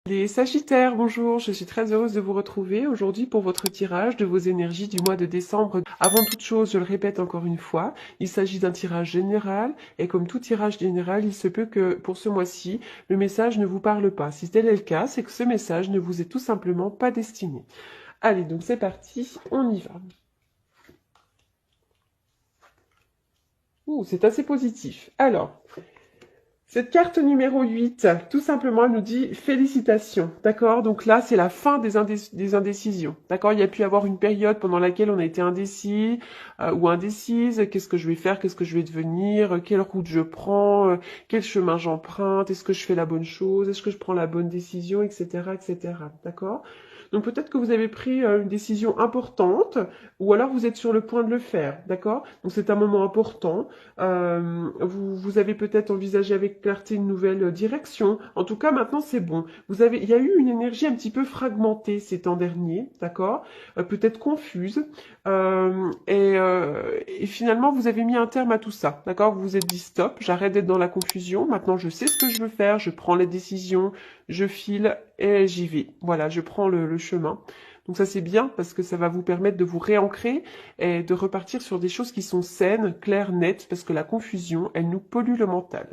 Les Sagittaires, bonjour, je suis très heureuse de vous retrouver aujourd'hui pour votre tirage de vos énergies du mois de décembre. Avant toute chose, je le répète encore une fois, il s'agit d'un tirage général et comme tout tirage général, il se peut que pour ce mois-ci, le message ne vous parle pas. Si tel est le cas, c'est que ce message ne vous est tout simplement pas destiné. Allez, donc c'est parti, on y va. Ouh, c'est assez positif. Alors, cette carte numéro 8, tout simplement, elle nous dit félicitations, d'accord? Donc là, c'est la fin des indécisions, d'accord? Il y a pu y avoir une période pendant laquelle on a été indécis ou indécise. Qu'est-ce que je vais faire? Qu'est-ce que je vais devenir? Quelle route je prends? Quel chemin j'emprunte? Est-ce que je fais la bonne chose? Est-ce que je prends la bonne décision? Etc., etc., d'accord? Donc peut-être que vous avez pris une décision importante ou alors vous êtes sur le point de le faire, d'accord? Donc c'est un moment important. Vous avez peut-être envisagé avec clarté une nouvelle direction. En tout cas, maintenant, c'est bon. Il y a eu une énergie un petit peu fragmentée ces temps derniers, d'accord? Peut-être confuse. Et finalement, vous avez mis un terme à tout ça, d'accord? Vous vous êtes dit stop, j'arrête d'être dans la confusion. Maintenant, je sais ce que je veux faire, je prends les décisions, je file et j'y vais. Voilà, je prends le chemin. Donc ça c'est bien parce que ça va vous permettre de vous réancrer et de repartir sur des choses qui sont saines, claires, nettes, parce que la confusion, elle nous pollue le mental.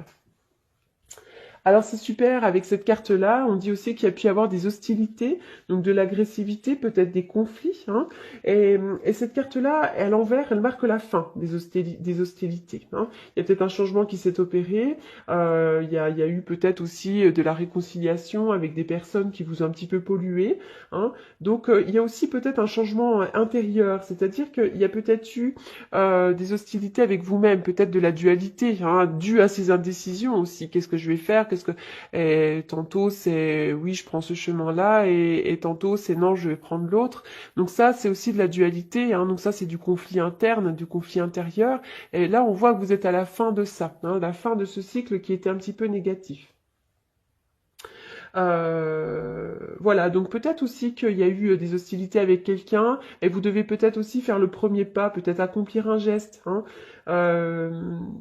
Alors c'est super, avec cette carte-là, on dit aussi qu'il y a pu y avoir des hostilités, donc de l'agressivité, peut-être des conflits. Hein, et cette carte-là, à l'envers, elle marque la fin des hostilités. Hein. Il y a peut-être un changement qui s'est opéré, il y a eu peut-être aussi de la réconciliation avec des personnes qui vous ont un petit peu pollué. Hein. Donc il y a aussi peut-être un changement intérieur, c'est-à-dire qu'il y a peut-être eu des hostilités avec vous-même, peut-être de la dualité, hein, due à ces indécisions aussi. Qu'est-ce que je vais faire? Et tantôt c'est oui, je prends ce chemin-là, et tantôt c'est non, je vais prendre l'autre. Donc ça, c'est aussi de la dualité. Hein, donc ça, c'est du conflit interne, du conflit intérieur. Et là, on voit que vous êtes à la fin de ça, hein, la fin de ce cycle qui était un petit peu négatif. Voilà, donc peut-être aussi qu'il y a eu des hostilités avec quelqu'un et vous devez peut-être aussi faire le premier pas, peut-être accomplir un geste. Hein.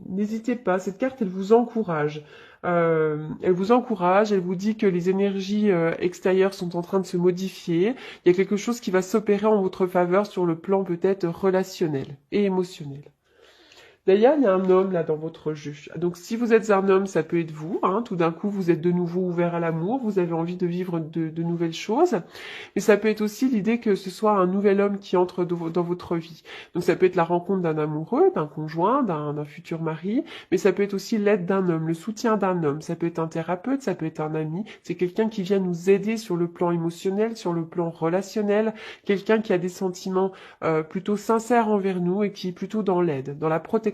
N'hésitez pas, cette carte, elle vous encourage. Elle vous encourage, elle vous dit que les énergies extérieures sont en train de se modifier. Il y a quelque chose qui va s'opérer en votre faveur sur le plan peut-être relationnel et émotionnel. D'ailleurs, il y a un homme là dans votre jeu. Donc si vous êtes un homme, ça peut être vous. Hein. Tout d'un coup, vous êtes de nouveau ouvert à l'amour, vous avez envie de vivre de nouvelles choses. Mais ça peut être aussi l'idée que ce soit un nouvel homme qui entre dans votre vie. Donc ça peut être la rencontre d'un amoureux, d'un conjoint, d'un futur mari. Mais ça peut être aussi l'aide d'un homme, le soutien d'un homme. Ça peut être un thérapeute, ça peut être un ami. C'est quelqu'un qui vient nous aider sur le plan émotionnel, sur le plan relationnel. Quelqu'un qui a des sentiments plutôt sincères envers nous et qui est plutôt dans l'aide, dans la protection.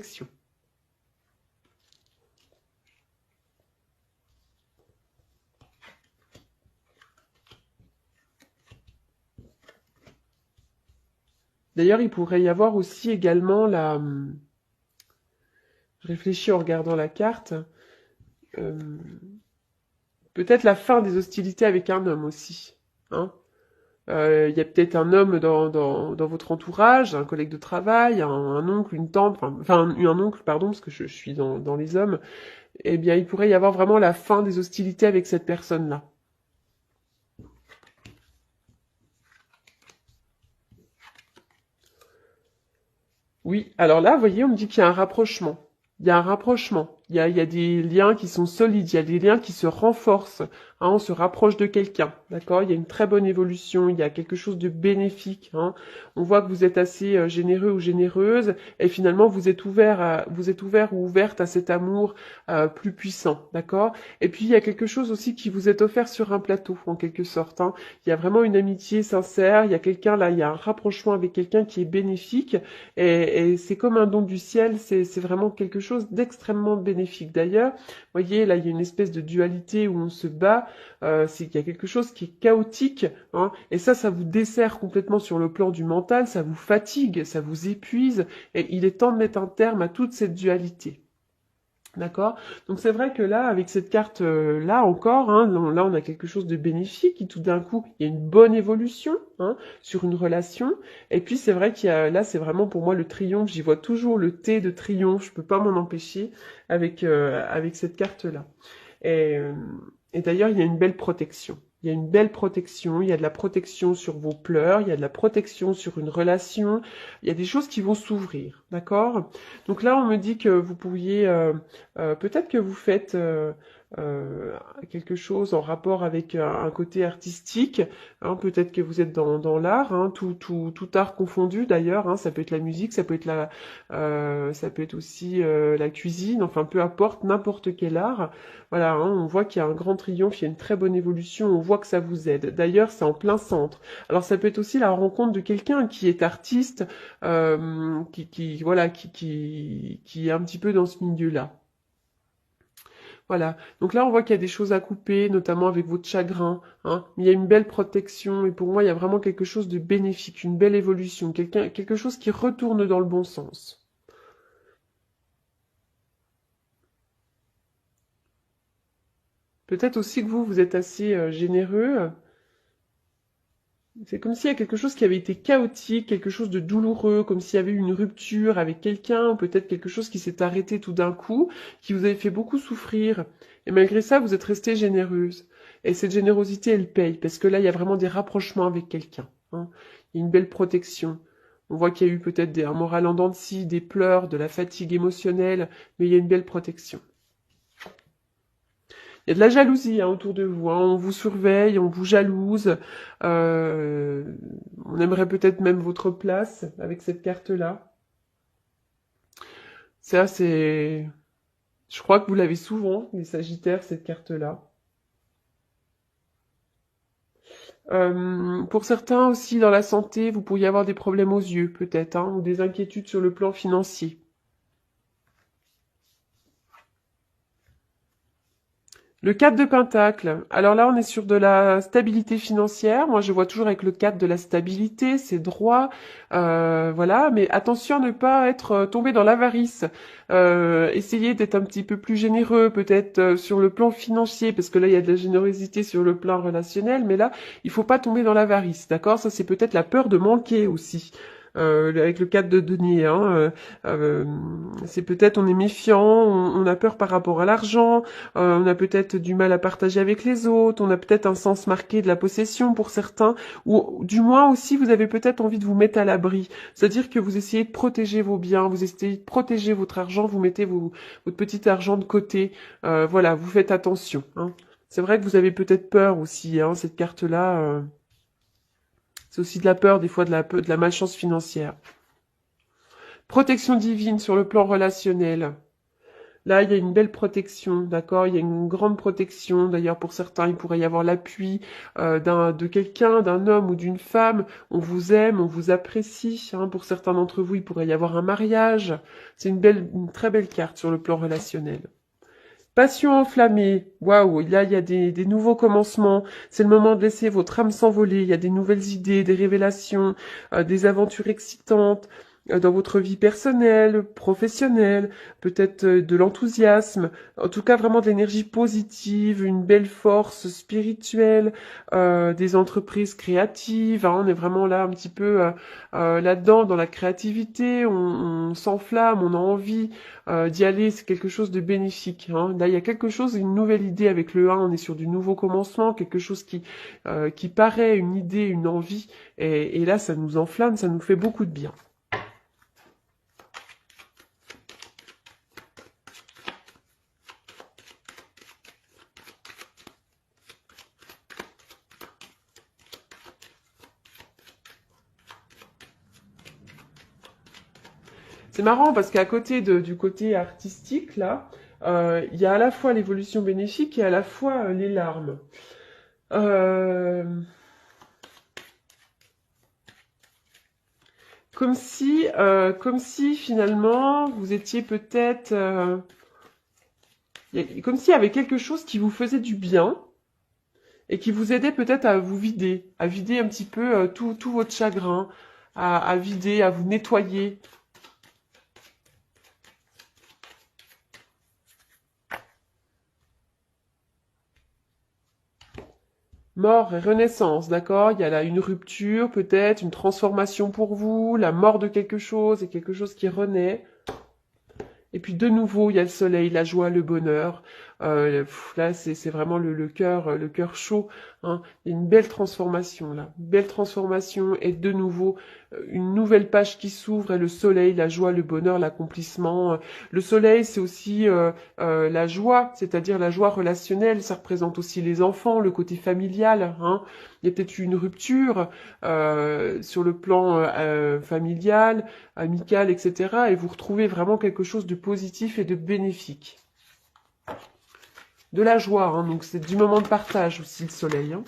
D'ailleurs, il pourrait y avoir aussi également je réfléchis en regardant la carte, euh, peut-être la fin des hostilités avec un homme aussi. Hein. Il y a peut-être un homme dans votre entourage, un collègue de travail, un oncle, une tante, enfin un oncle, pardon, parce que je suis dans les hommes. Eh bien, il pourrait y avoir vraiment la fin des hostilités avec cette personne-là. Oui, alors là, vous voyez, on me dit qu'il y a un rapprochement. Il y a un rapprochement. Il y a des liens qui sont solides, il y a des liens qui se renforcent. Hein, on se rapproche de quelqu'un, d'accord? Il y a une très bonne évolution, il y a quelque chose de bénéfique. Hein. On voit que vous êtes assez généreux ou généreuse, et finalement vous êtes ouvert ou ouverte à cet amour plus puissant, d'accord? Et puis il y a quelque chose aussi qui vous est offert sur un plateau, en quelque sorte. Hein. Il y a vraiment une amitié sincère. Il y a quelqu'un là, il y a un rapprochement avec quelqu'un qui est bénéfique. Et c'est comme un don du ciel, c'est vraiment quelque chose d'extrêmement bénéfique. D'ailleurs, vous voyez, là, il y a une espèce de dualité où on se bat, c'est qu'il y a quelque chose qui est chaotique, hein, et ça vous dessert complètement sur le plan du mental, ça vous fatigue, ça vous épuise, et il est temps de mettre un terme à toute cette dualité. D'accord. Donc c'est vrai que là, avec cette carte là encore, hein, là on a quelque chose de bénéfique, qui tout d'un coup, il y a une bonne évolution hein, sur une relation. Et puis c'est vrai qu'il y a là, c'est vraiment pour moi le triomphe. J'y vois toujours le T de triomphe. Je peux pas m'en empêcher avec cette carte là. Et, euh, et d'ailleurs, il y a une belle protection. Il y a une belle protection, il y a de la protection sur vos pleurs, il y a de la protection sur une relation, il y a des choses qui vont s'ouvrir, d'accord? Donc là, on me dit que vous pourriez, peut-être que vous faites euh, quelque chose en rapport avec un côté artistique, hein, peut-être que vous êtes dans l'art, hein, tout art confondu d'ailleurs, hein, ça peut être la musique, ça peut être ça peut être aussi la cuisine, enfin peu importe, n'importe quel art. Voilà, hein, on voit qu'il y a un grand triomphe, il y a une très bonne évolution, on voit que ça vous aide. D'ailleurs, c'est en plein centre. Alors ça peut être aussi la rencontre de quelqu'un qui est artiste, voilà, qui est un petit peu dans ce milieu-là. Voilà. Donc là, on voit qu'il y a des choses à couper, notamment avec votre chagrin, hein. Il y a une belle protection, et pour moi, il y a vraiment quelque chose de bénéfique, une belle évolution, quelque chose qui retourne dans le bon sens. Peut-être aussi que vous êtes assez généreux. C'est comme s'il y a quelque chose qui avait été chaotique, quelque chose de douloureux, comme s'il y avait eu une rupture avec quelqu'un, ou peut-être quelque chose qui s'est arrêté tout d'un coup, qui vous avait fait beaucoup souffrir. Et malgré ça, vous êtes restée généreuse. Et cette générosité, elle paye, parce que là, il y a vraiment des rapprochements avec quelqu'un, hein. Il y a une belle protection. On voit qu'il y a eu peut-être un moral en dents de scie, des pleurs, de la fatigue émotionnelle, mais il y a une belle protection. Il y a de la jalousie hein, autour de vous, hein. On vous surveille, on vous jalouse. Euh, on aimerait peut-être même votre place avec cette carte-là. Ça, c'est... Je crois que vous l'avez souvent, les Sagittaires, cette carte-là. Pour certains aussi, dans la santé, vous pourriez avoir des problèmes aux yeux, peut-être, hein, ou des inquiétudes sur le plan financier. Le 4 de Pentacle. Alors là, on est sur de la stabilité financière. Moi, je vois toujours avec le 4 de la stabilité, c'est droit, voilà. Mais attention à ne pas être tombé dans l'avarice. Essayez d'être un petit peu plus généreux, peut-être sur le plan financier, parce que là, il y a de la générosité sur le plan relationnel. Mais là, il faut pas tomber dans l'avarice, d'accord? Ça, c'est peut-être la peur de manquer aussi. Avec le 4 de denier, hein, c'est peut-être on est méfiant, on a peur par rapport à l'argent, on a peut-être du mal à partager avec les autres, on a peut-être un sens marqué de la possession pour certains, ou du moins aussi vous avez peut-être envie de vous mettre à l'abri. C'est-à-dire que vous essayez de protéger vos biens, vous essayez de protéger votre argent, vous mettez votre petit argent de côté. Voilà, vous faites attention, hein. C'est vrai que vous avez peut-être peur aussi, hein, cette carte-là. C'est aussi de la peur, des fois de la malchance financière. Protection divine sur le plan relationnel. Là, il y a une belle protection, d'accord? Il y a une grande protection. D'ailleurs, pour certains, il pourrait y avoir l'appui de quelqu'un, d'un homme ou d'une femme. On vous aime, on vous apprécie, hein. Pour certains d'entre vous, il pourrait y avoir un mariage. C'est une très belle carte sur le plan relationnel. Passion enflammée. Waouh, là, il y a des nouveaux commencements. C'est le moment de laisser votre âme s'envoler. Il y a des nouvelles idées, des révélations, des aventures excitantes dans votre vie personnelle, professionnelle, peut-être de l'enthousiasme, en tout cas vraiment de l'énergie positive, une belle force spirituelle, des entreprises créatives, hein. On est vraiment là un petit peu là-dedans, dans la créativité, on s'enflamme, on a envie d'y aller, c'est quelque chose de bénéfique, hein. Là, il y a quelque chose, une nouvelle idée avec le 1, on est sur du nouveau commencement, quelque chose qui paraît une idée, une envie, et là, ça nous enflamme, ça nous fait beaucoup de bien. C'est marrant parce qu'à côté du côté artistique, là, il y a à la fois l'évolution bénéfique et à la fois les larmes. Euh, comme si finalement vous étiez peut-être, comme s'il y avait quelque chose qui vous faisait du bien et qui vous aidait peut-être à vider un petit peu tout votre chagrin, à vider, à vous nettoyer. Mort et renaissance, d'accord? Il y a là une rupture, peut-être, une transformation pour vous, la mort de quelque chose et quelque chose qui renaît. Et puis de nouveau, il y a le soleil, la joie, le bonheur. Là, c'est vraiment le cœur chaud. Hein. Il y a une belle transformation là, belle transformation et de nouveau une nouvelle page qui s'ouvre et le soleil, la joie, le bonheur, l'accomplissement. Le soleil, c'est aussi la joie, c'est-à-dire la joie relationnelle. Ça représente aussi les enfants, le côté familial. Hein. Il y a peut-être eu une rupture sur le plan familial, amical, etc. Et vous retrouvez vraiment quelque chose de positif et de bénéfique. De la joie, hein, donc c'est du moment de partage aussi le soleil. Hein.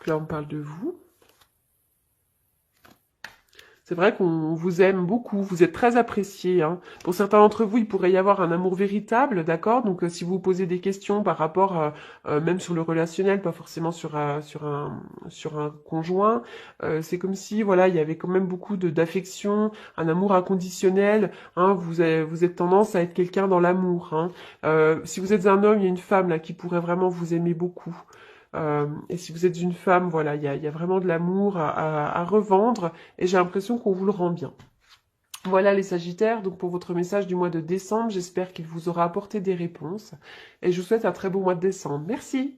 Là, on parle de vous. C'est vrai qu'on vous aime beaucoup, vous êtes très apprécié. Hein. Pour certains d'entre vous, il pourrait y avoir un amour véritable, d'accord. Donc, si vous posez des questions par rapport, même sur le relationnel, pas forcément sur un conjoint, c'est comme si, voilà, il y avait quand même beaucoup d'affection, un amour inconditionnel. Hein, vous êtes tendance à être quelqu'un dans l'amour. Hein. Si vous êtes un homme, il y a une femme là qui pourrait vraiment vous aimer beaucoup. Et si vous êtes une femme, voilà, il y a vraiment de l'amour à revendre et j'ai l'impression qu'on vous le rend bien. Voilà les Sagittaires, donc pour votre message du mois de décembre, j'espère qu'il vous aura apporté des réponses et je vous souhaite un très beau mois de décembre. Merci.